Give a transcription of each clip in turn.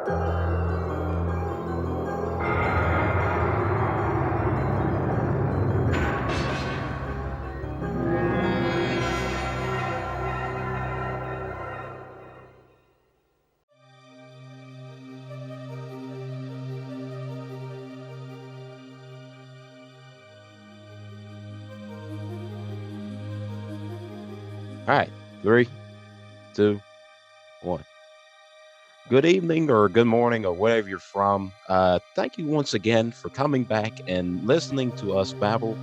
All right, 3, 2, 1. Good evening or good morning or wherever you're from. Thank you once again for coming back and listening to us babble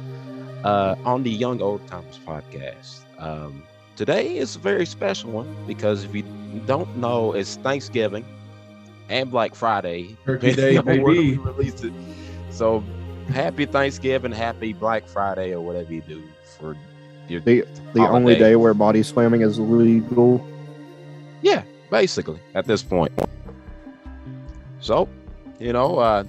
on the Young Oldtimers podcast. Today is a very special one because if you don't know, it's Thanksgiving and Black Friday. Turkey Day, depending on where we baby. release it. So happy Thanksgiving, happy Black Friday, or whatever you do for your The only holiday. day where body slamming is legal. Yeah, basically at this point. So, well,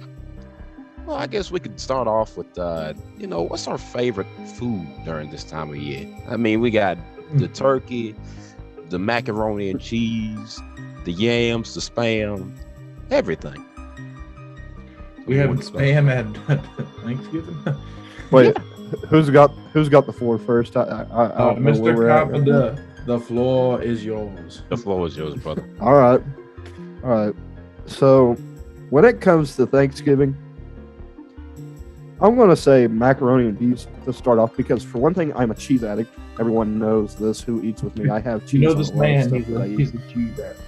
I guess we could start off with, what's our favorite food during this time of year? I mean, we got the turkey, the macaroni and cheese, the yams, the spam, everything. We have spam at Thanksgiving. Wait, who's got the floor first? I don't know where Mr. we're at. Carpenter, the floor is yours. The floor is yours, brother. All right. So, when it comes to Thanksgiving, I'm going to say macaroni and cheese to start off because, for one thing, I'm a cheese addict. Everyone knows this who eats with me. I have cheese. You know on this a lot of man, stuff that I eat. he's a cheese addict.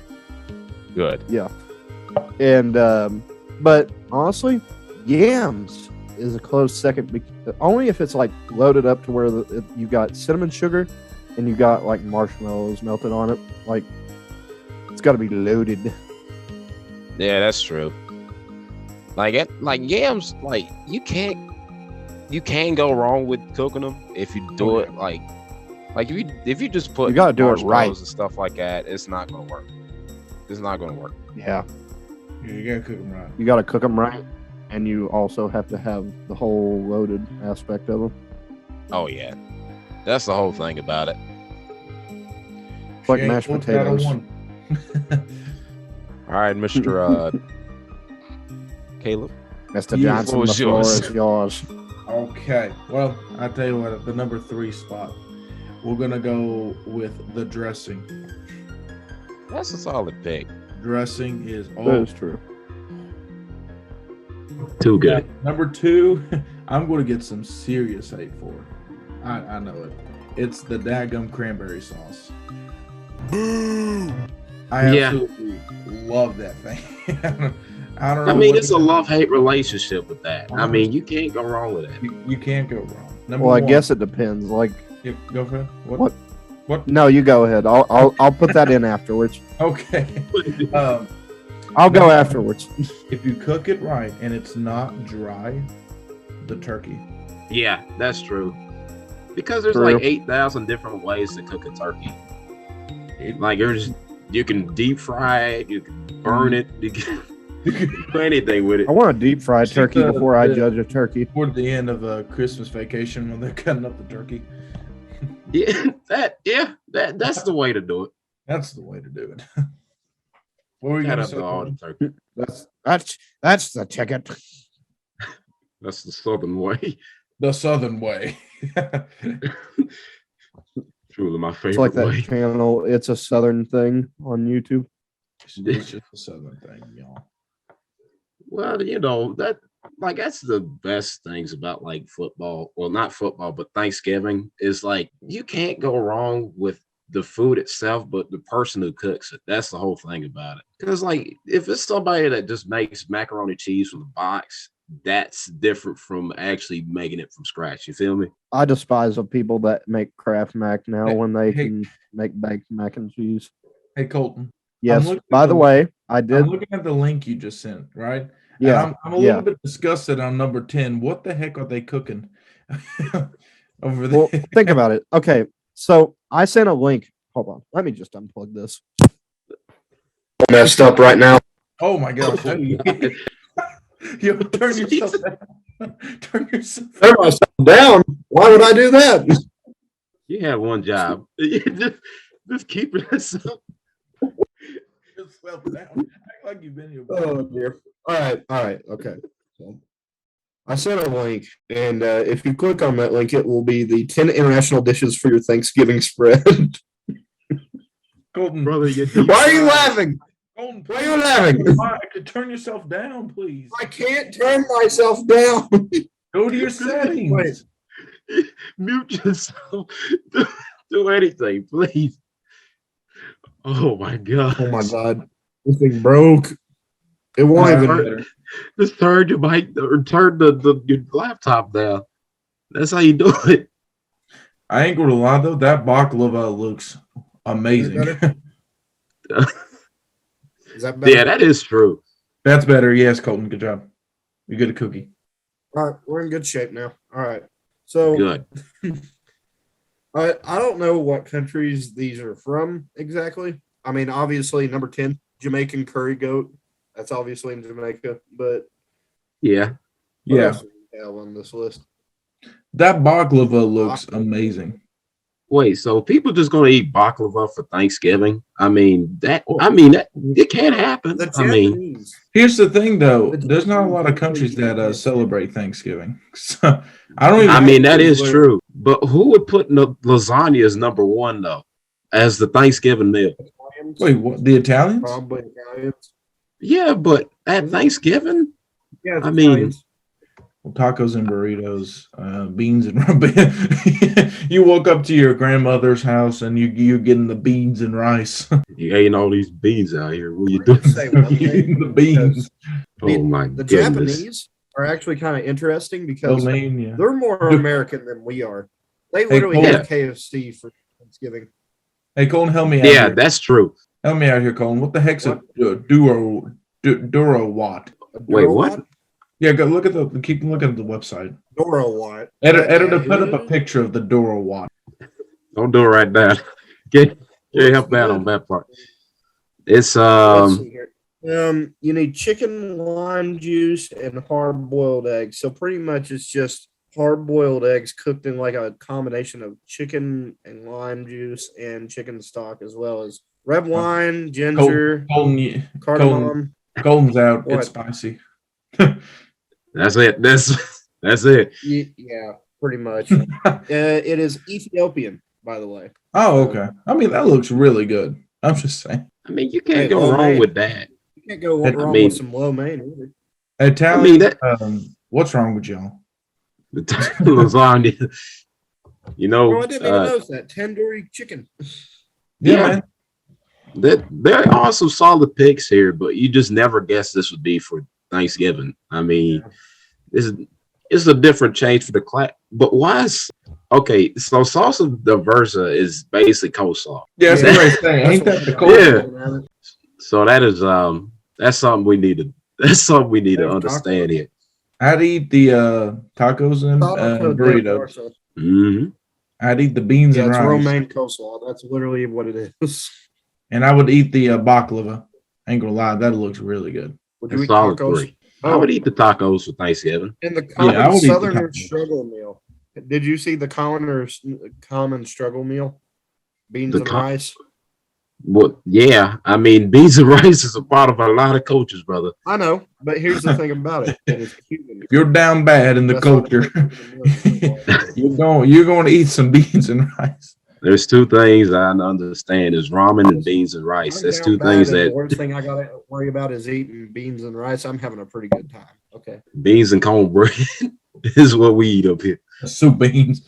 Good. Yeah. And, but honestly, yams is a close second, only if it's like loaded up to where you got cinnamon sugar and you got like marshmallows melted on it. Like, it's got to be loaded. Yeah, that's true. Like yams, like you can go wrong with cooking them if you do it like if you just put You gotta do it right. marshmallows and stuff like that, it's not gonna work. It's not gonna work. Yeah. Yeah, you gotta cook them right. You got to cook them right, and you also have to have the whole loaded aspect of them. Oh yeah, that's the whole thing about it. It's like mashed potatoes. All right, Mr. Caleb. Mr. Johnson, the floor is yours. Okay, well, I tell you what, at the number 3 spot, we're gonna go with the dressing. That's a solid pick. Dressing is That is true. Too good. Number 2, I'm going to get some serious hate for it. I know it. It's the daggum cranberry sauce. Boo! I absolutely love that thing. I don't know. I mean, it's a love-hate relationship with that. I mean, you can't go wrong with that. You can't go wrong. Well, I guess it depends. Like, Yeah, go for it. What? No, you go ahead. I'll put that in afterwards. Okay. I'll go afterwards. If you cook it right and it's not dry, the turkey. Yeah, that's true. Because there's True. like 8,000 different ways to cook a turkey. Like you can deep fry it, you can burn it, you can do anything with it. I want a deep fried turkey before I judge a turkey. Toward the end of a Christmas vacation when they're cutting up the turkey. That's the way to do it. That's the way to do it. What were you Cut gonna up say? all the turkey. That's the ticket. That's the southern way. The Southern way. Truly my favorite It's like that way. channel. It's a Southern thing on YouTube. It's just a Southern thing, y'all. Well, that's the best things about like football. Well, not football, but Thanksgiving is like you can't go wrong with the food itself, but the person who cooks it. That's the whole thing about it. Because like if it's somebody that just makes macaroni and cheese from the box, that's different from actually making it from scratch. You feel me? I despise the people that make Kraft Mac now when they Hey. can make baked mac and cheese. Hey, Colton. Yes. looking By at the the- way, I did. I'm looking at the link you just sent, right? Yeah. And I'm a little bit disgusted on number 10. What the heck are they cooking over there? Well, think about it. Okay, so I sent a link. Hold on. Let me just unplug this. Messed up right now. Oh my gosh. Oh, God. Yo, turn yourself down. Turn yourself Turn myself down. Why would I do that? You have one job. just keep it yourself. down. like you've been here. Oh dear. All right, okay. So I sent a link, and if you click on that link, it will be the 10 international dishes for your Thanksgiving spread. Colton, Brother, Why are you laughing? Colton, Why are you laughing? turn yourself down, please. I can't turn myself down. Go to your settings. Wait. mute yourself. Do anything, please. Oh my god. Oh my god. This thing broke. It won't That's even. better. Just turn your mic or turn your laptop down. That's how you do it. I ain't gonna lie though, that baklava looks amazing. Is that better? Yeah, that is true. That's better. Yes, Colton. Good job. You get a cookie. All right, we're in good shape now. All right. So Good. I don't know what countries these are from exactly. I mean, obviously, number 10, Jamaican curry goat. That's obviously in Jamaica. But Yeah. what Yeah, else do we have on this list? that baklava looks amazing. Wait, so people just gonna eat baklava for Thanksgiving? I mean that. It can't happen. The I mean, Japanese. Here's the thing, though. The There's not a lot of countries Japanese that celebrate Thanksgiving. So I don't even. I mean that is Literally- true. But who would put lasagna as number one though, as the Thanksgiving meal? Italians, Wait, what? The Italians? probably Italians. Yeah, but at Thanksgiving, Yeah, I mean- Italians. Well, tacos and burritos, beans and you woke up to your grandmother's house and you're getting the beans and rice. you ain't all these beans out here. What you I'm gonna doing? say one You're thing, eating the beans. Oh my the goodness! Japanese are actually kind of interesting Oh because man, yeah. they're more American than we are. They literally Cole. have KFC for Thanksgiving. Hey, Colton, help me out. Yeah, here. that's true. Help me out here, Colton. What the heck's a Duro Watt? Wait, what? Yeah, go look at keep looking at the website. Doro Watt. Editor, put up a picture of the Duro Watt. Don't do it right now. Get help out on that part. It's Let's see here. You need chicken, lime juice, and hard-boiled eggs. So pretty much it's just hard-boiled eggs cooked in like a combination of chicken and lime juice and chicken stock, as well as red wine, ginger, Colton, cardamom. Colton's out. What? It's spicy. that's it. That's it. Yeah, pretty much. It is Ethiopian, by the way. Oh, okay. I mean, that looks really good. I'm just saying. I mean, you can't Hey, go lo wrong mein. with that. You can't go I wrong mean- with some lo mein either. Italian. that- What's wrong with y'all? The lasagna. You know, Bro, I didn't even notice that tandoori chicken. Yeah. There are some solid picks here, but you just never guess this would be for Thanksgiving. I mean, this is a different change for the class. But why is okay? So salsa diversa is basically coleslaw. Yeah, that's Yeah. what I'm saying. Ain't that the cold? Yeah. So that is that's something we need to There's understand here. I'd eat the tacos and burritos. Hmm. I'd eat the beans Yeah, and it's rice, romaine coleslaw. That's literally what it is. and I would eat the baklava. Ain't gonna lie, that looks really good. Would you That's eat solid tacos? three. I would eat the tacos for Thanksgiving. And the Yeah, common I would eat the Southerner tacos. struggle meal. Did you see the common struggle meal? Beans The and com- rice. Well, yeah, I mean, beans and rice is a part of a lot of cultures, brother. I know, but here's the thing about it. It is Cuban. If you're down bad in the That's what culture, I'm you're going to eat some beans and rice. There's two things I understand: is ramen and beans and rice. That's two things The that worst thing I got to worry about is eating beans and rice. I'm having a pretty good time. Okay. beans and cornbread is what we eat up here. Soup beans.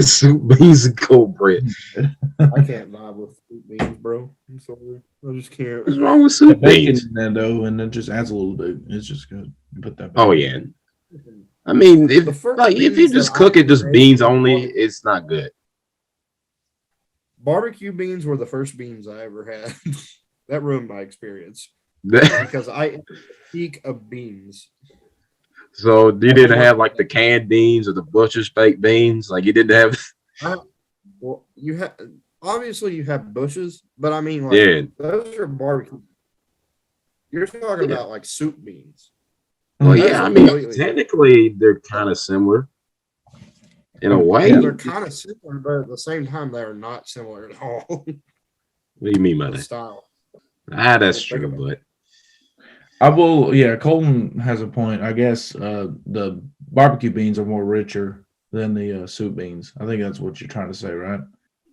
Soup, beans, and cornbread. I can't vibe with soup beans, bro. I'm sorry. I just can't. What's wrong with The soup bacon beans? in there though, and it just adds a little bit. It's just good. You put that. Oh yeah. I mean, The if first like if you beans just that cook I it just made beans were only, it's not good. Barbecue beans were the first beans I ever had. That ruined my experience That- because I ate the peak of beans. so you didn't have like the canned beans or the butcher's baked beans, like you didn't have. Well, you have obviously you have bushes, but I mean, like, Yeah, those are barbecue. You're talking Yeah. about like soup beans. well, That's yeah. I mean, completely- technically they're kind of similar in a way. Yeah. They're kind of similar, but at the same time, they are not similar at all. What do you mean by The that? style. Ah, that's Think true, about but I will. Yeah, Colton has a point. I guess the barbecue beans are more richer than the soup beans. I think that's what you're trying to say, right?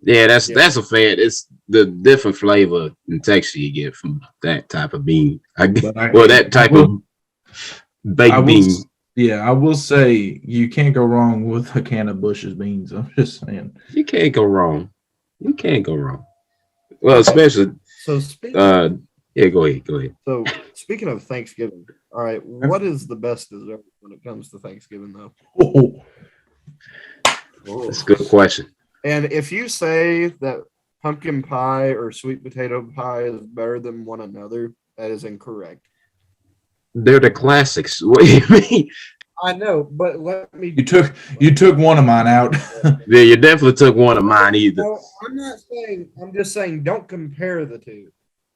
Yeah, Yeah. that's a fact. It's the different flavor and texture you get from that type of bean. But That type of I baked will. bean. Yeah, I will say you can't go wrong with a can of Bush's beans. I'm just saying. You can't go wrong. You can't go wrong. Well, especially So speaking yeah, go ahead. so speaking of Thanksgiving, all right, what is the best dessert when it comes to Thanksgiving though? Oh, That's a good question. And if you say that pumpkin pie or sweet potato pie is better than one another, that is incorrect. They're the classics. What do you mean? I know, but let me. you took one of mine out. Yeah, you definitely took one of mine either. No, I'm not saying. I'm just saying don't compare the two.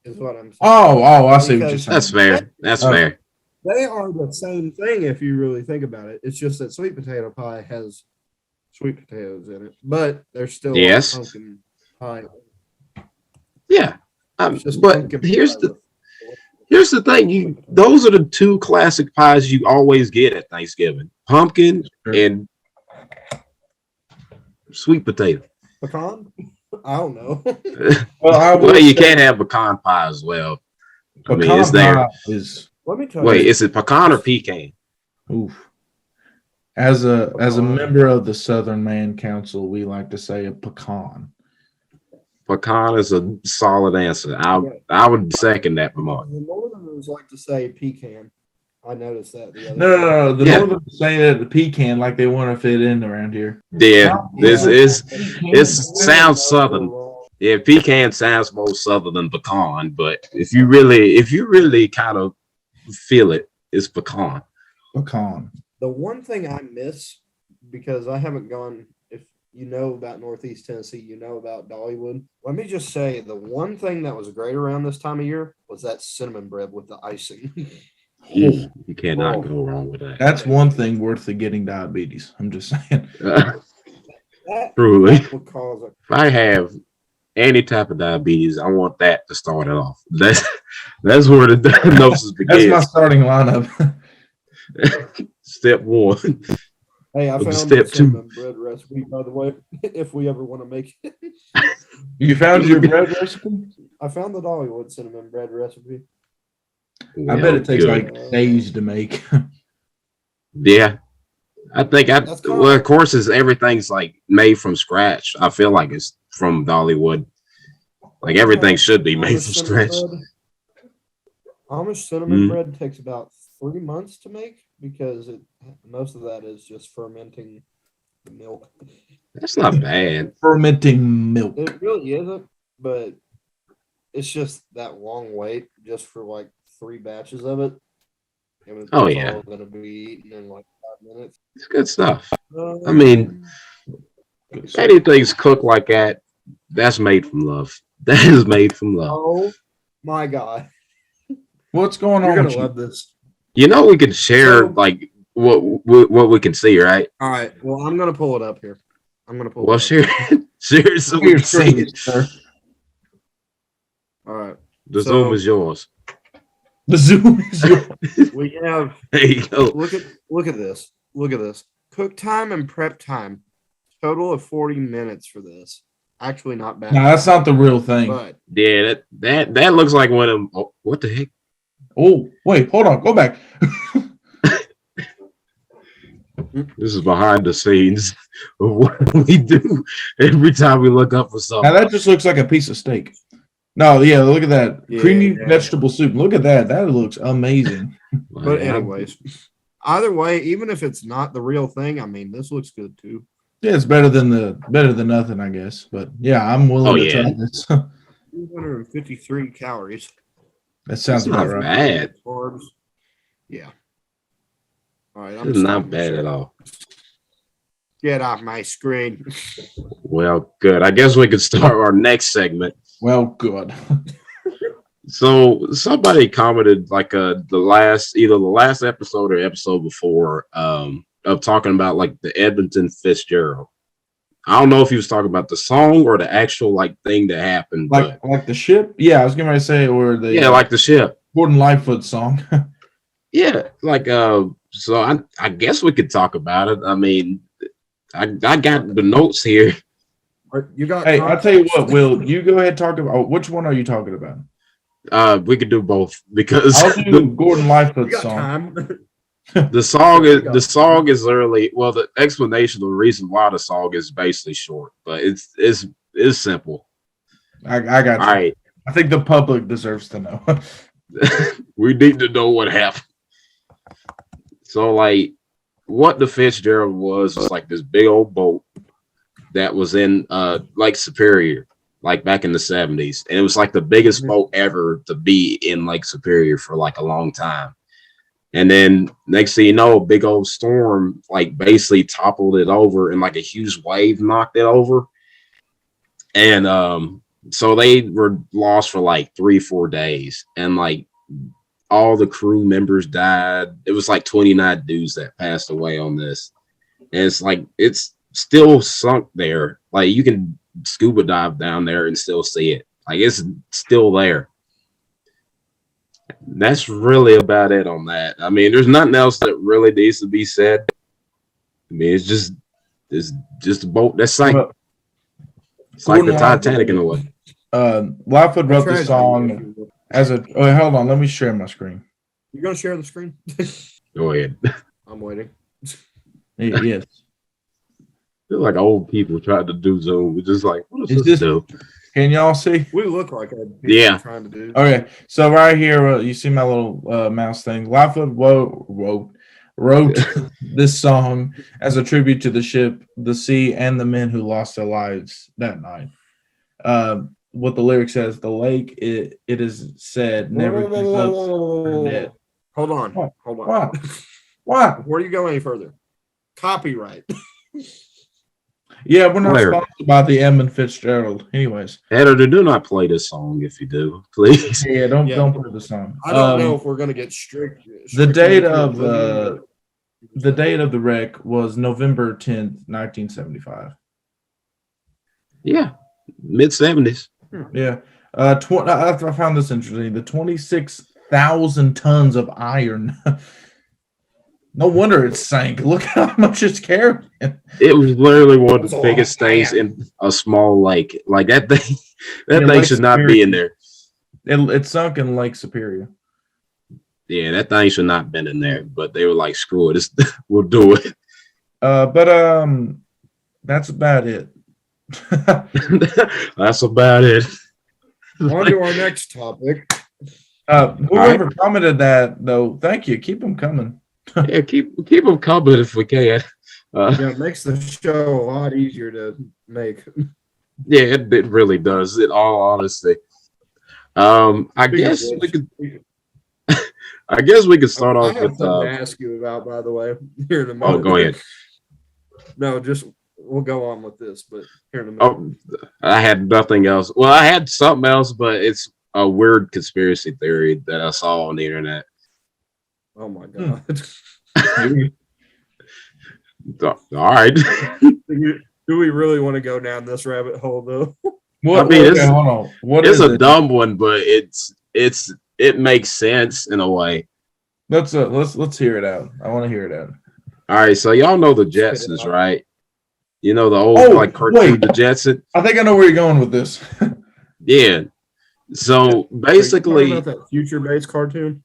Is what I'm saying. Oh, I see what you're Because saying. That's fair. That's Okay. fair. they are the same thing if you really think about it. It's just that sweet potato pie has sweet potatoes in it, but they're still Yes. pumpkin pie. Yeah. It's just But pumpkin here's pie the with- here's the thing. Those are the two classic pies you always get at Thanksgiving: pumpkin Sure. and sweet potato. pecan. I don't know. Well, I will Well, you say can't have pecan pie as well. I mean, pecan it's there. pie is Let me tell Wait, you. is it pecan or pecan? oof. As a Pecan. member of the Southern Man Council, we like to say a pecan. Pecan is a solid answer. I would second that remark. The Northerners like to say pecan. I noticed that the other No. The Yeah. Northerners say that the pecan like they want to fit in around here. Yeah, this is Pecan. it sounds southern. Yeah, pecan sounds more southern than pecan, but if you really kind of feel it, it's pecan. Pecan. The one thing I miss, because I haven't gone, if you know about Northeast Tennessee, you know about Dollywood. Let me just say the one thing that was great around this time of year was that cinnamon bread with the icing. You cannot Oh. go wrong with that. That's one thing worth of getting diabetes. I'm just saying. That Truly, would cause a if I have any type of diabetes, I want that to start it off. That's where the diagnosis That's my begins. starting lineup. Step one. Hey, I found Step a two. cinnamon bread recipe, by the way, if we ever want to make it. You found your bread recipe? I found the Dollywood cinnamon bread recipe. I bet it takes Good. like days to make. Yeah. I think That's kinda well, of like- course, everything's like made from scratch. I feel like it's from Dollywood. Like everything should be made Amish from cinnamon scratch. bread. Amish cinnamon Mm. bread takes about 3 months to make because most of that is just fermenting the milk. That's not bad. Fermenting milk. It really isn't, but it's just that long wait just for like 3 batches of it. And it's Oh, yeah. all gonna be eaten in like 5 minutes. It's good stuff. I mean, if anything's cooked like that, that's made from love. That is made from love. oh my god, What's going you're on gonna with you? love this. You know, we can share So- like what we can see, right? All right, well, I'm gonna pull it up here. Well, share share so we Your can see screen, it. sir. All right, The So- Zoom is yours. The Zoom is yours. we have There you go. look at this. Look at this. Cook time and prep time. Total of 40 minutes for this. Actually, not bad. No, that's not the real thing. But Yeah, that looks like one of them. Oh, what the heck? Oh, wait, hold on. Go back. This is behind the scenes of what we do every time we look up for Now something. that just looks like a piece of steak. No, yeah, look at that. Yeah. Creamy vegetable soup. Look at that. That looks amazing. but anyways, either way, even if it's not the real thing, I mean, this looks good too. Yeah, it's better than nothing, I guess. But yeah, I'm willing to try this. 253 calories. That sounds That's about not right. bad. Carbs. Yeah. All right, It's not bad at all. Get off my screen. Well, good. I guess we could start our next segment. Well, good. So somebody commented like either the last episode or episode before of talking about like the Edmonton Fitzgerald. I don't know if he was talking about the song or the actual like thing that happened, but Like the ship? Yeah, I was going to say, or the yeah, like the ship. Gordon Lightfoot song. Yeah, like so I guess we could talk about it. I mean, I got the notes here. You got? Hey, I'll tell you what, Will, you go ahead and talk about which one are you talking about? We could do both because I'll do Gordon You Lightfoot's got song. time. the song is literally, well, the explanation of the reason why the song is basically short, but it's simple. I got you. All right. I think the public deserves to know. We need to know what happened. So, like, what the Fitzgerald was like this big old boat that was in Lake Superior, like back in the 70s. And it was like the biggest boat ever to be in Lake Superior for like a long time. And then next thing you know, a big old storm like basically toppled it over, and like a huge wave knocked it over. And so they were lost for like 3-4 days, and like all the crew members died. It was like 29 dudes that passed away on this. And it's like it's still sunk there. Like you can scuba dive down there and still see it. Like it's still there. That's really about it on that. I mean, there's nothing else that really needs to be said. I mean, it's just a boat that's like it's like the Titanic in a way. Lightfoot wrote the song as a. Oh, hold on. Let me share my screen. You're gonna share the screen? Go ahead. I'm waiting. Yes. Feel like old people tried to do Zoom. We're just like, what Is does this do? Can y'all see? We look like old people Yeah. trying to do. Okay, so right here, you see my little mouse thing. Lightfoot wrote this song as a tribute to the ship, the sea, and the men who lost their lives that night. What the lyric says: "The lake, it is said, never gives up dead." Hold on. What? Hold on. What? Before you go any further, copyright. Yeah, we're not Where? sponsored by the Edmund Fitzgerald. Anyways, Editor, do not play this song if you do, please. yeah, don't play the song. I don't know if we're gonna get strict. The date of the wreck was November 10th, 1975. Yeah, mid-70s. Yeah. I found this interesting. The 26,000 tons of iron. No wonder it sank. Look how much it's carrying. It was literally one of the biggest things in a small lake. Like that thing, that thing should not be in there. It sunk in Lake Superior. Yeah, that thing should not have been in there. But they were like, "Screw it, we'll do it." But that's about it. That's about it. On to our next topic. Whoever commented that, though, thank you. Keep them coming. Yeah, keep them coming if we can. It makes the show a lot easier to make. Yeah, it really does. In all honesty, I guess we could start off I have with. something to ask you about, by the way, here in a moment. Oh, go ahead. No, just we'll go on with this, but here in a minute. Oh, I had nothing else. Well, I had something else, but it's a weird conspiracy theory that I saw on the internet. Oh my god! All right. Do we really want to go down this rabbit hole, though? I mean, hold on. It's a dumb one, but it makes sense in a way. Let's hear it out. I want to hear it out. All right, so y'all know the Jetsons, right? You know the old cartoon, the Jetsons. I think I know where you're going with this. Yeah. So basically, about that future-based cartoon.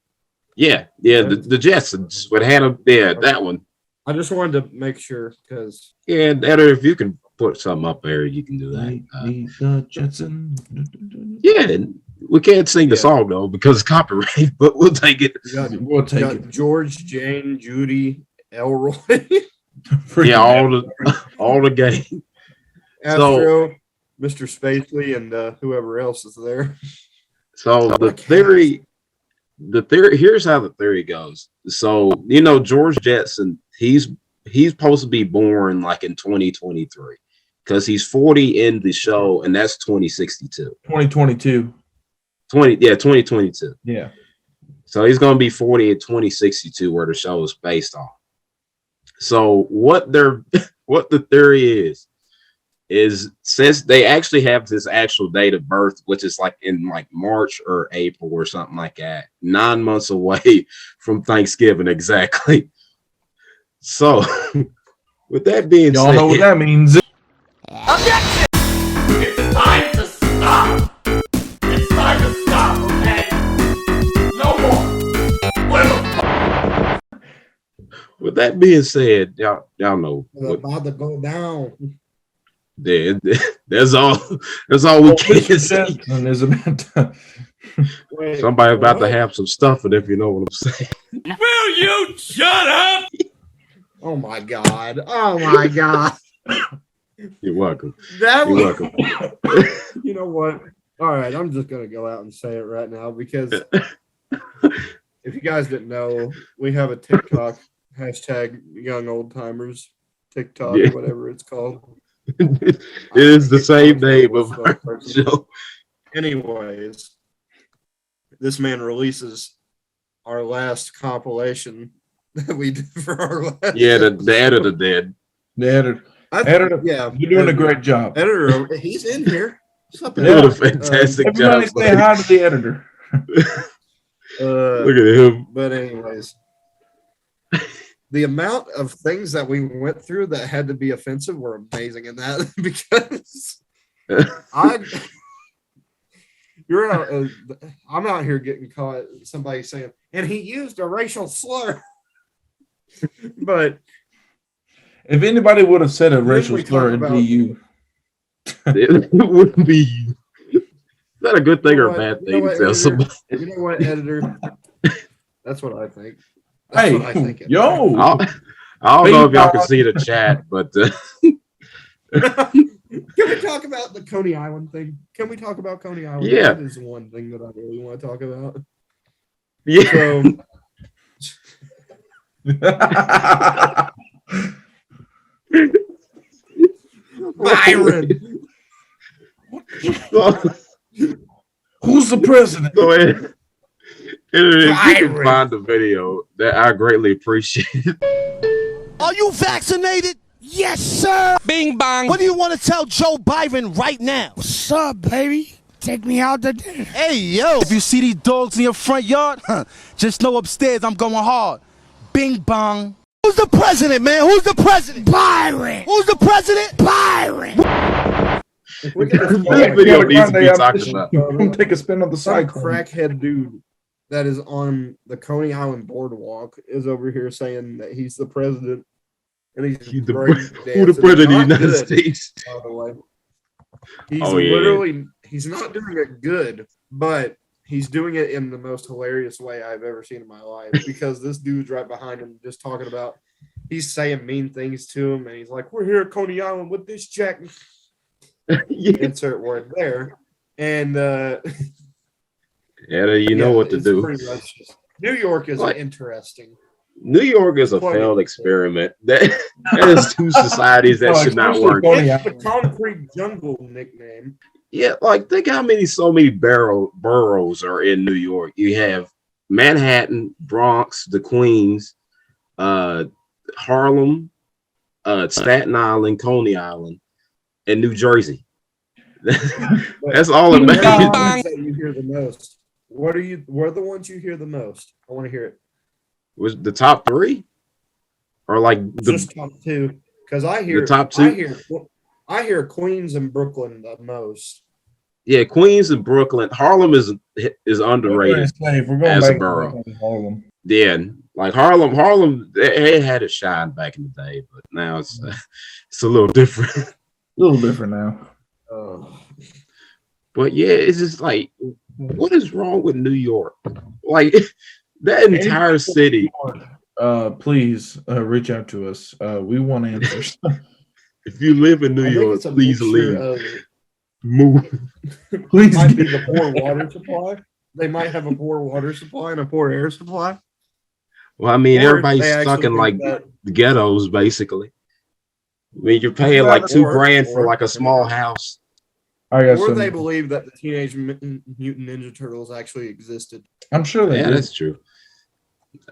Yeah, the Jetsons would have that one. I just wanted to make sure because Editor, if you can put something up there, you can do that. The Jetson. Yeah, we can't sing the song though because it's copyright, but we'll take it. We'll take it. George, Jane, Judy, Elroy. Yeah, all the game. Astro, Mr. Spacely, and whoever else is there. So the theory, here's how the theory goes. So George Jetson, he's supposed to be born like in 2023 because he's 40 in the show, and that's 2062. 2022. 2022. Yeah. So he's going to be 40 in 2062, where the show is based on. So what the theory is is since they actually have this actual date of birth, which is like in like March or April or something like that, 9 months away from Thanksgiving exactly. So, with that being Y'all said, know what that means. Objection! It's time to stop! It's time to stop, okay? No more! with that being said, y'all know It's about to go down. that's all we can say. Is about to... Wait, Somebody about to what? have some stuffing, if you know what I'm saying. Will you shut up? Oh my god! Oh my god! You're welcome. That You're was. welcome. You know what? All right, I'm just gonna go out and say it right now because if you guys didn't know, we have a TikTok hashtag Young Oldtimers TikTok, Yeah. whatever it's called. It is the same name of our person. show. Anyways, this man releases our last compilation that we did for our last. Yeah, the episode. editor did. The editor. Editor, yeah, You're doing a great job. editor. He's in here. What's up, Doing a editor? fantastic Everybody job. say hi to the editor. Look at him. But anyways, the amount of things that we went through that had to be offensive were amazing in that because I'm out here getting caught. Somebody saying, and he used a racial slur. But If anybody would have said a Then racial we slur, talk it'd be you. It wouldn't be you. Is that a good thing You or know a bad what? thing to tell editor? somebody? You know what, editor? That's what I think. That's Hey, what I think. yo. I don't know if y'all can see the chat, but Can we talk about the Coney Island thing? Can we talk about Coney Island? Yeah. That is one thing that I really want to talk about. yeah. So, Byron. Who's the president? Go ahead. If you can Byron. find the video, that I greatly appreciate it. Are you vaccinated? Yes, sir. Bing bong. What do you want to tell Joe Biden right now? What's up, baby? Take me out to dinner. Hey, yo. If you see these dogs in your front yard, just know upstairs I'm going hard. Bing bong. Who's the president, man? Who's the president? Byron! Who's the president? Byron! This video needs to be talked about. Come take a spin on the Some cycle. crackhead dude that is on the Coney Island boardwalk is over here saying that he's the president. And he's Who the breakdancing. president of the Not United good, States? by the way. He's Oh, yeah. literally, he's not doing it good, but he's doing it in the most hilarious way I've ever seen in my life because this dude's right behind him just talking about, he's saying mean things to him and he's like, we're here at Coney Island with this jack. Yeah. Insert word there. And Yeah, you know yeah, what to it's do. pretty much just- New York is Like- interesting. New York is a Quite failed interesting. experiment. That is two societies that should not work. It's the concrete jungle nickname. Yeah, like think how so many boroughs are in New York. You have Manhattan, Bronx, the Queens, Harlem, Staten Island, Coney Island, and New Jersey. That's all it What are the matters. ones that you hear the most? What are the ones you hear the most? I want to hear it. Was the top three, or like Just top two, because I hear the top two? I hear Queens and Brooklyn the most. Yeah, Queens and Brooklyn. Harlem is underrated. We're going as a back borough. to Harlem. Yeah, like Harlem, it had a shine back in the day, but now it's a little different. A little different now. But yeah, it's just like, what is wrong with New York? Like that entire city. Please reach out to us. We want answers. If you live in New I think York, it's a please mixture leave. of- Move. Please. might be the poor water supply. They might have a poor water supply and a poor air supply. Well, I mean, Or everybody's they stuck actually in like think that- ghettos, basically. I mean, you're paying like $2,000 for or- like a small house. I got Or some. they believe that the Teenage Mutant Ninja Turtles actually existed. I'm sure they Yeah, do. that's true.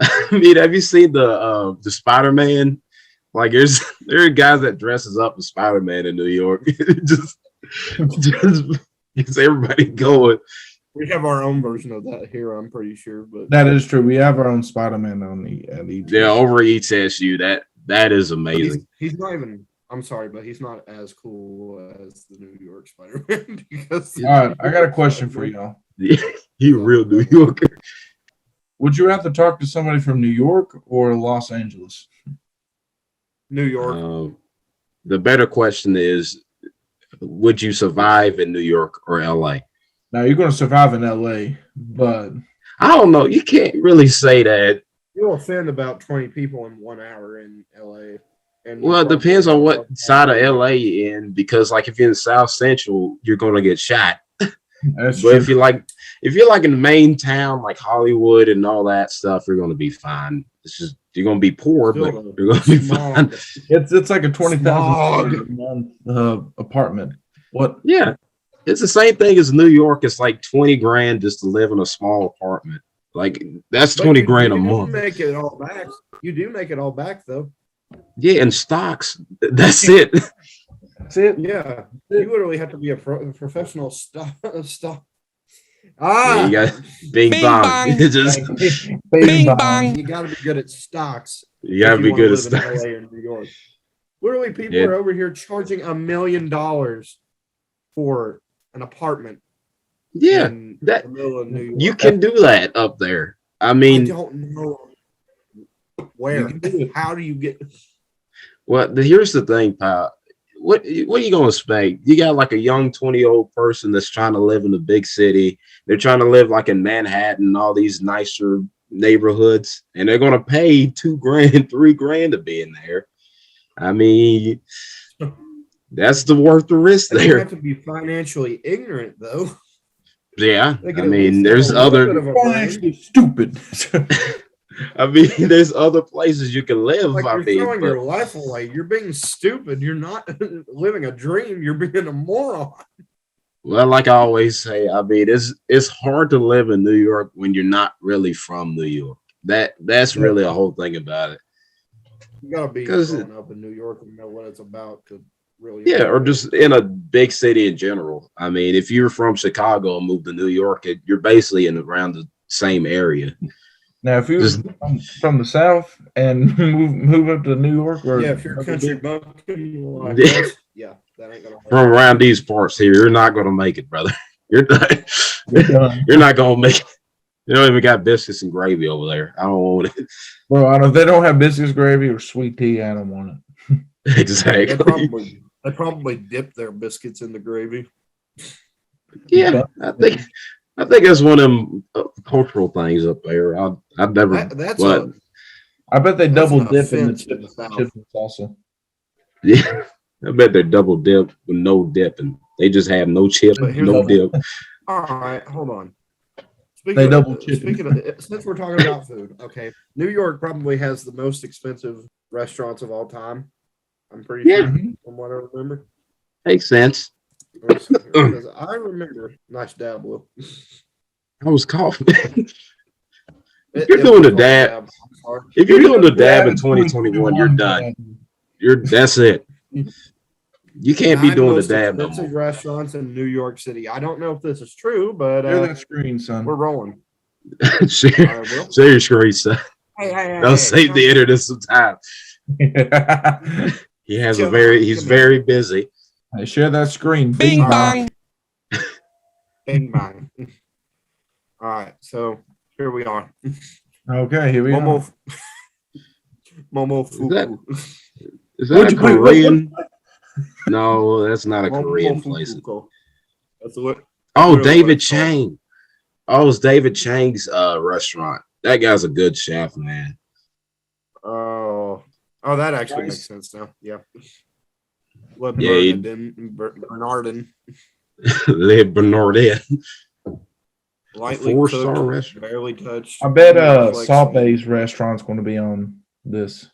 I mean, have you seen the Spider-Man Like there are guys that dresses up as Spider-Man in New York. just gets everybody going. We have our own version of that here, I'm pretty sure. But That is true. We have our own Spider-Man on the ETSU. Yeah, over ETSU. That is amazing. He's not even. I'm sorry, but he's not as cool as the New York Spider-Man. Because All right, I got a question for y'all. He a real New Yorker. Would you rather talk to somebody from New York or Los Angeles? New York. The better question is, would you survive in New York or LA? Now you're going to survive in LA, but I don't know. You can't really say that. You'll offend about 20 people in 1 hour in LA. And Well, it depends on what side of LA you're in, because like if you're in South Central, you're gonna get shot. that's But true. if you're like in the main town, like Hollywood and all that stuff, you're gonna be fine. It's just you're gonna be poor, but you're gonna be fine. It's like a $20,000 a month apartment. What? Yeah, it's the same thing as New York. It's like 20 grand just to live in a small apartment. Like that's But 20 you- grand a you do month. Make it all back. You do make it all back though. Yeah, in stocks. That's it. That's it. Yeah, you literally have to be a professional stock. Yeah, you got bing, Bing bong. bong. It's just Bing bong. You got to be good at stocks. you gotta if be you good wanna at live stocks. in LA or New York. Literally, people Yeah. are over here charging $1 million for an apartment. Yeah, in that the middle of New York. you can do that up there. I I mean, don't know where. How do you get? well, here's the thing, pal. What are you gonna expect? You got like a young 20-year-old person that's trying to live in a big city. They're trying to live like in Manhattan, all these nicer neighborhoods, and they're gonna pay $2 grand, $3 grand to be in there. I mean, that's worth the risk They don't there. have to be financially ignorant though. Yeah, They I can at mean, least there's have a little bit other. of a brain. Financially stupid. I mean, there's other places you can live. Like I you're mean, throwing but- your life away. You're being stupid. You're not living a dream. You're being a moron. well, like I always say, I mean, it's hard to live in New York when you're not really from New York. That's really a whole thing about it. You gotta be 'Cause growing up in New York and know what it's about to really. Yeah, or enjoy it. just in a big city in general. I mean, if you're from Chicago and move to New York, you're basically in around the same area. Now, if you Just- from the South and move up to New York, or Yeah, if you're country bumpkin like Yeah. us, yeah, that ain't gonna work. From around these parts here, you're not going to make it, brother. You're not. done. You're not going to make it. You don't even got biscuits and gravy over there. I don't want it. Bro, I don't, if they don't have biscuits, gravy, or sweet tea, I don't want it. Exactly. They probably dip their biscuits in the gravy. Yeah, I think that's one of them cultural things up there. I've never. That's but I bet they That's double an dip in the offense in the South. chips and salsa. yeah, I bet they're double dip with no dipping. They just have no chip, But here's no the- dip. All right, hold on. They double chip. Speaking of, since we're talking about food, okay, New York probably has the most expensive restaurants of all time. I'm pretty Yeah. sure from what I remember. Makes sense. Because I remember, nice dab, Will. I was coughing. It- You're it doing was the called dab. I'm sorry. If you're doing the dab in 2021, you're done. That's it. You can't be Nine doing the most dab no expensive more. restaurants in New York City. I don't know if this is true, but Share that screen, son. we're rolling. share, All right, Will. share your screen, son. Hey, I'll save the internet some time. He has Chill he's out. very busy. Hey, share that screen. Bing bong. Bing bang. All right, so here we are. Okay, here we go. Momo, Momo that- Fuku. Is that a Wait, Korean? No, that's not a Momo Korean place. Fuku. That's what. Oh, Literally what David it's called. Chang. Oh, it's David Chang's restaurant. That guy's a good chef, man. Oh, that actually makes sense now. Yeah. What Yeah, he- Bernardin, Le Bernardin. lightly 4-star cooked, restaurant. barely touched. I bet Like Salt some- Bay's restaurant's going to be on this.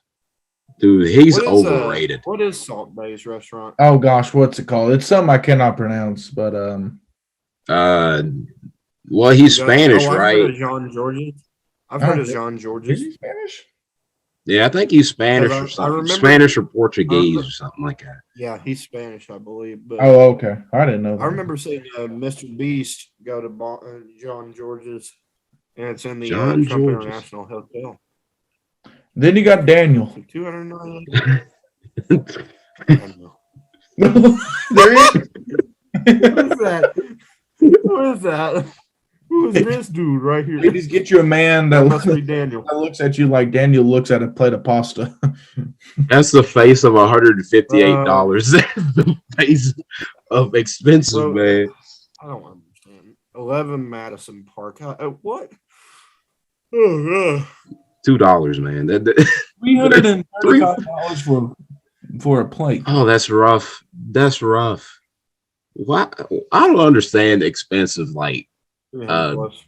Dude, he's What is, overrated. What is Salt Bay's restaurant? Oh gosh, what's it called? It's something I cannot pronounce, but Well, he's You got- Spanish, I've heard right? of Jean George's. I've Oh, heard of is- Jean is George's. he Spanish? Yeah, I think he's Spanish or I something. remember- Spanish or Portuguese or something like that. Yeah, he's Spanish, I believe. But Oh, okay. I didn't know that. I remember seeing Mr. Beast go to John George's, and it's in the John Trump George's. International Hotel. Then you got Daniel. $298. There he is. What is that? What is that? Who is this dude right here? Ladies, get you a man That that must be Daniel. looks at you like Daniel looks at a plate of pasta. That's the face of $158. That's the face of expensive, Bro, man. I don't understand. 11 Madison Park. What? Oh, $2, man. $335 for a plate. Oh, that's rough. That's rough. Why? I don't understand expensive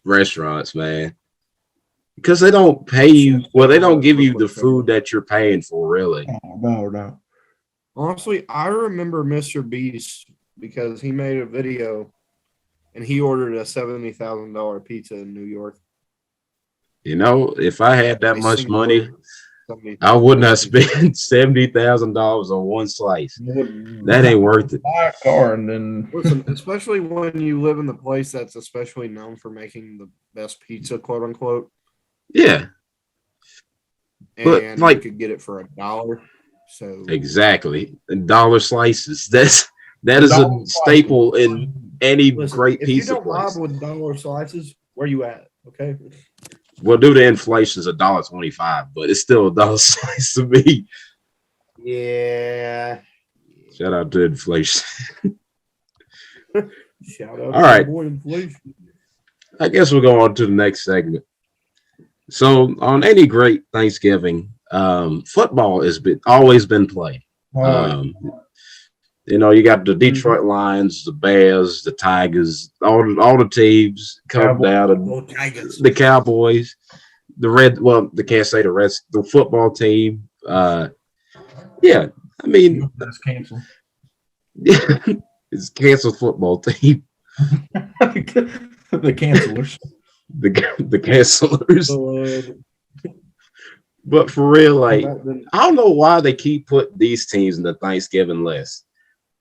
restaurants, man. Because they don't pay you. Well, they don't give you the food that you're paying for, really. No. honestly, I remember Mr. Beast because he made a video and he ordered a $70,000 pizza in New York. You know, if I had that much money, $70,000. I wouldn't have spent $70,000 on one slice. That ain't worth it. Buy a car and then Listen, especially when you live in the place that's especially known for making the best pizza, quote unquote. Yeah, And But, like- you could get it for $1. So exactly. And dollar slices. That is a Dollar staple in any listen, great if you pizza don't place. vibe with dollar slices, where you at? Okay. Well, due to inflation, it's $1.25, but it's still a dollar slice to me. Yeah. Shout out to inflation. Shout out All to right. my boy inflation. I guess we'll go on to the next segment. So, on any great Thanksgiving, football has always been played. You know, you got the Detroit Lions, the Bears, the Tigers, all the teams come down, and Go Tigers. the Cowboys, the Red. Well, they can't say the Reds. The football team. Yeah, I mean, that's canceled. it's canceled football team. The cancelers. The cancelers. But for real, like, I don't know why they keep putting these teams in the Thanksgiving list.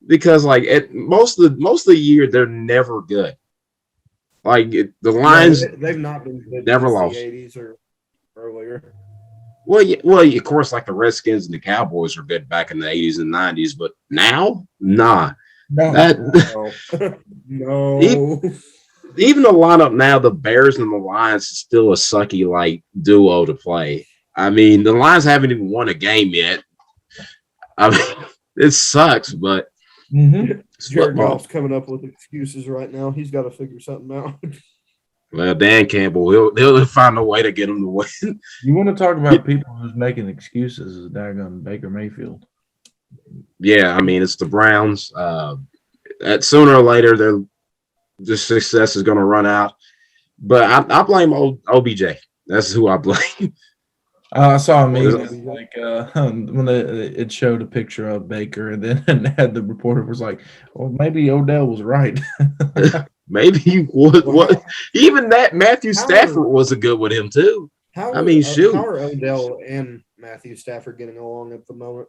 Because like at most of the year they're never good. Like the Lions, they've not been good never since lost. the 80s or earlier. Well, of course, like the Redskins and the Cowboys were good back in the 80s and 90s, but now, nah. No. No. Even the lineup now, the Bears and the Lions is still a sucky like duo to play. I mean, the Lions haven't even won a game yet. I mean, it sucks, but it's Jared football. Goff's coming up with excuses right now. He's got to figure something out. Well, Dan Campbell, he'll find a way to get him to win. You want to talk about people who's making excuses is daggone Baker Mayfield. Yeah, I mean, it's the Browns. At sooner or later, the success is going to run out. But I blame OBJ. That's who I blame. I saw a meme like when it showed a picture of Baker and then had the reporter was like, "Well, maybe Odell was right." Maybe he would. What? Even that Matthew Stafford was a good with him too. How are Odell and Matthew Stafford getting along at the moment?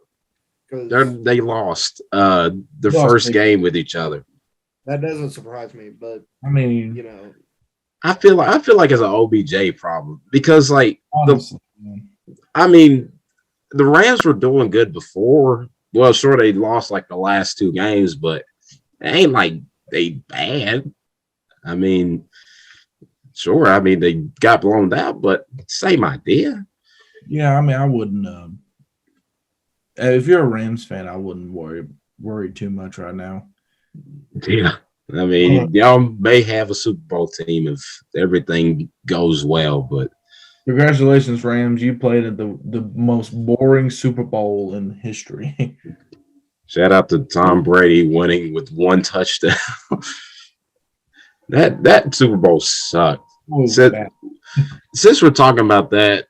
Because They lost the first game with each other. that doesn't surprise me, but I mean, you know, I feel like it's an OBJ problem because like honestly, I mean, the Rams were doing good before. Well, sure, they lost like the last two games, but it ain't like they bad. I mean, sure, I mean, they got blown out, but same idea. yeah, I mean, I wouldn't. If you're a Rams fan, I wouldn't worry too much right now. Yeah. I mean, y'all may have a Super Bowl team if everything goes well, but Congratulations, Rams! You played at the most boring Super Bowl in history. shout out to Tom Brady winning with one touchdown. That Super Bowl sucked. Since we're talking about that,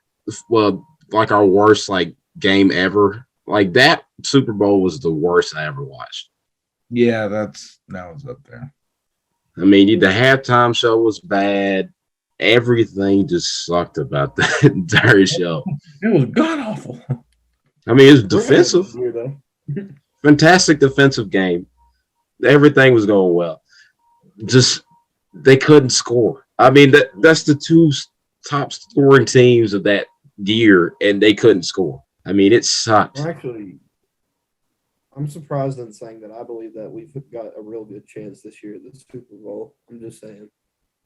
well, like our worst like game ever, like that Super Bowl was the worst I ever watched. Yeah, that was up there. I mean, the halftime show was bad. everything just sucked about that entire show. It was god awful. I mean, it's We're having a defensive, good year, though. fantastic defensive game. Everything was going well. Just they couldn't score. I mean, that's the two top scoring teams of that year, and they couldn't score. I mean, it sucked. Actually, I'm surprised in saying that I believe that we've got a real good chance this year at the Super Bowl. I'm just saying.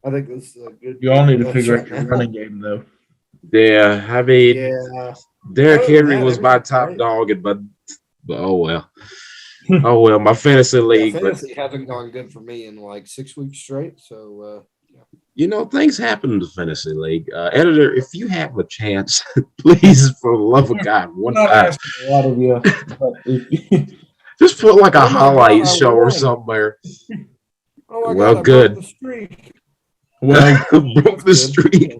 I think this is a good. You all need to push figure right out your now. running game though. Yeah, I mean, Yeah. Derrick Other than Henry that, was my everything's top great. dog, but oh well. Oh well, my fantasy Yeah, league, but fantasy hasn't gone good for me in like 6 weeks straight. So you know, things happen in the fantasy league. Editor, if you have a chance, please, for the love of God, I'm one not time, asking a lot of you, but if just put like a Oh my highlight God, I show or won. somewhere. oh my Well, God, I good. broke the streak. well, Broke the Good. streak.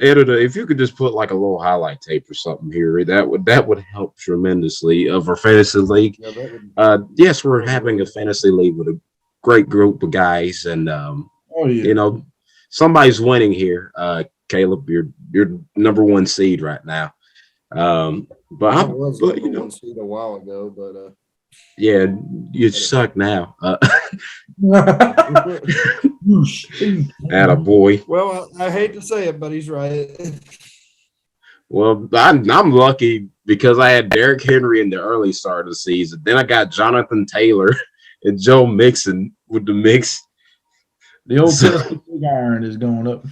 Editor, if you could just put like a little highlight tape or something here, that would help tremendously of our fantasy league. Yeah, that would. Yes, we're having a fantasy league with a great group of guys, and oh yeah, you know, somebody's winning here. Caleb, you're number one seed right now. But I I, was but number you know, one seed a while ago, but yeah, you suck now. Atta boy. well, I hate to say it, but he's right. Well, I'm lucky because I had Derrick Henry in the early start of the season. Then I got Jonathan Taylor and Joe Mixon with the mix. the old Tennessee Big Iron is going up.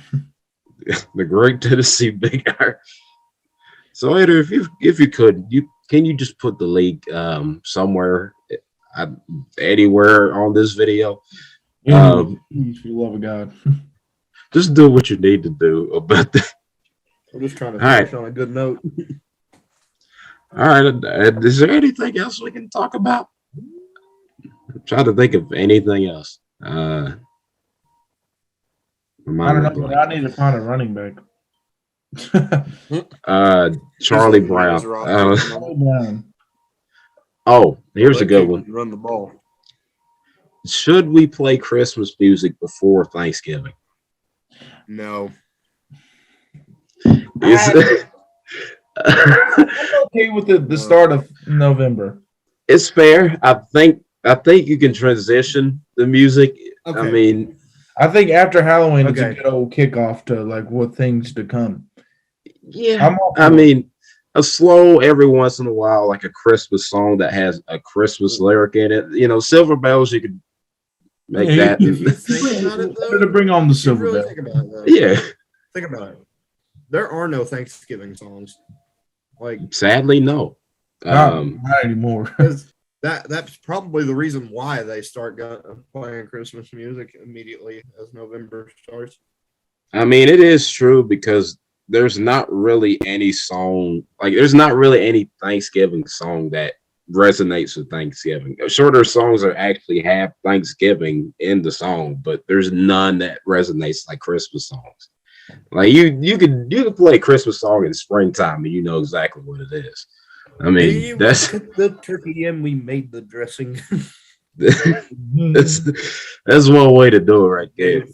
The great Tennessee Big Iron. So, Eder, if you could, can you just put the league somewhere, anywhere on this video? Please, for the love of God. Just do what you need to do about that. I'm just trying to All finish on a good note. All right. Is there anything else we can talk about? I'm trying to think of anything else. I don't know, but I need to find a running back. Charlie He's looking at Brown. his roster. Here's a They good can't one. Run the ball. Should we play Christmas music before Thanksgiving? No. It's, I'm okay with the start of November. it's fair. I think you can transition the music. Okay. I mean, I think after Halloween, it's a Okay. good old kickoff to like what things to come. yeah. I'm all I for it. mean, a slow every once in a while, like a Christmas song that has a Christmas lyric in it. You know, Silver Bells. You could make Yeah, that. If you think about it, Better to though, bring on the if you silver really bell. think about it, though, Yeah. think about it. There are no Thanksgiving songs. Like, Sadly, no. Not anymore. because that's probably the reason why they start playing Christmas music immediately as November starts. I mean, it is true because there's not really any song, like there's not really any Thanksgiving song that resonates with Thanksgiving. Shorter songs are actually have Thanksgiving in the song, but there's none that resonates like Christmas songs. Like you could play a Christmas song in springtime and you know exactly what it is. I mean, that's took the turkey and we made the dressing. that's one way to do it right there.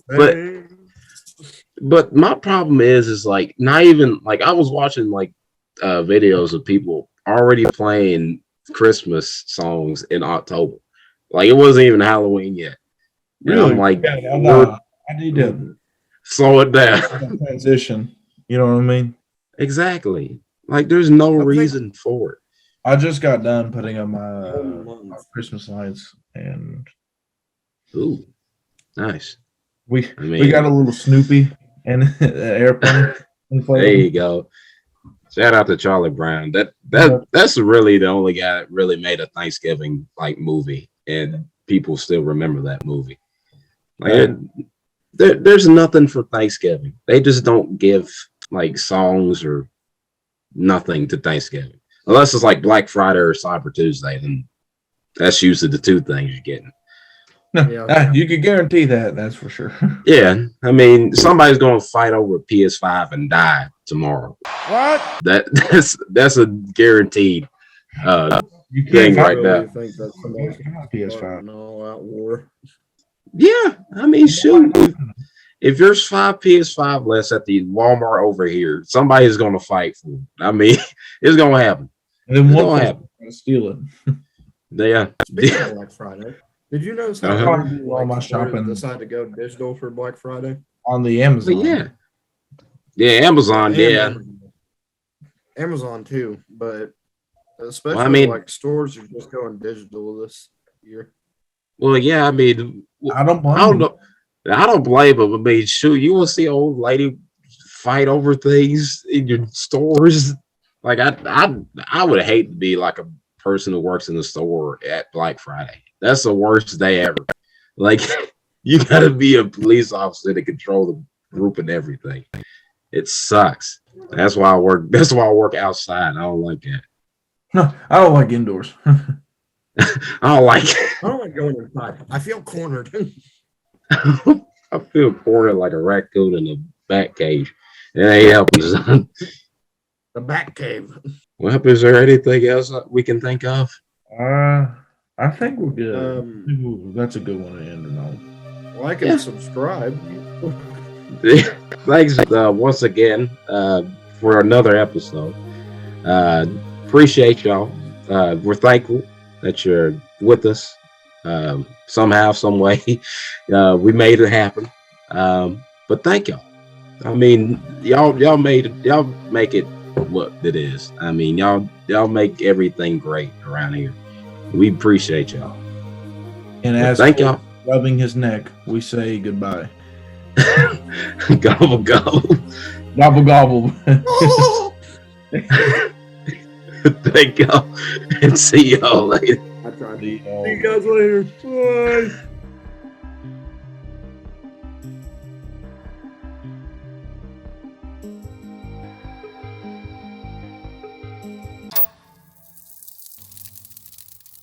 But my problem is like not even like I was watching like videos of people already playing Christmas songs in October. Like it wasn't even Halloween yet. And Really? I'm like, Yeah, I need to slow it down. transition. You know what I mean? Exactly. Like there's no think- reason for it. I just got done putting up my month. Christmas lights, and Ooh, nice. we I mean, we got a little Snoopy and an airplane. there you go. Shout out to Charlie Brown. That's really the only guy that really made a Thanksgiving like movie, and people still remember that movie. Like, there's nothing for Thanksgiving. They just don't give like songs or nothing to Thanksgiving, unless it's like Black Friday or Cyber Tuesday. Then that's usually the two things you're getting. Yeah. You could guarantee that. That's for sure. Yeah, I mean, somebody's gonna fight over a PS5 and die tomorrow. What? That's a guaranteed You thing can't right now. Think that somebody's PS5. an all-out war. Yeah, I mean, shoot, if there's 5 PS5 less at the Walmart over here, somebody's gonna fight for it. I mean, it's gonna happen. And then It's one gonna person's happen. gonna steal it. Yeah. Speaking of Black Friday, did you notice how Uh-huh. All my shopping decided to go digital for Black Friday? on the But Amazon. yeah. Yeah, Amazon, And yeah. Amazon too, but especially Well, I mean- like stores are just going digital this year. Well, yeah, I mean, I don't blame I don't you. know. I don't blame them. I mean, shoot, you will see an old lady fight over things in your stores. Like I would hate to be like a person who works in the store at Black Friday. That's the worst day ever. Like you got to be a police officer to control the group and everything. It sucks. That's why I work. That's why I work outside. I don't like that. No, I don't like indoors. I don't like. I don't like going inside. I feel cornered. I feel cornered like a raccoon in a bat cage. It ain't helping, son. The Bat Cave. Well, is there anything else we can think of? I think we're good. That's a good one to end it on. Like and subscribe. Thanks once again for another episode. Appreciate y'all. We're thankful that you're with us somehow, some way. We made it happen. But thank y'all. I mean, y'all make it what it is. I mean, y'all make everything great around here. We appreciate y'all. And as Thank y'all. rubbing his neck, we say goodbye. Gobble gobble. Gobble gobble. Thank y'all and see y'all later. I tried. See See you guys later. Bye.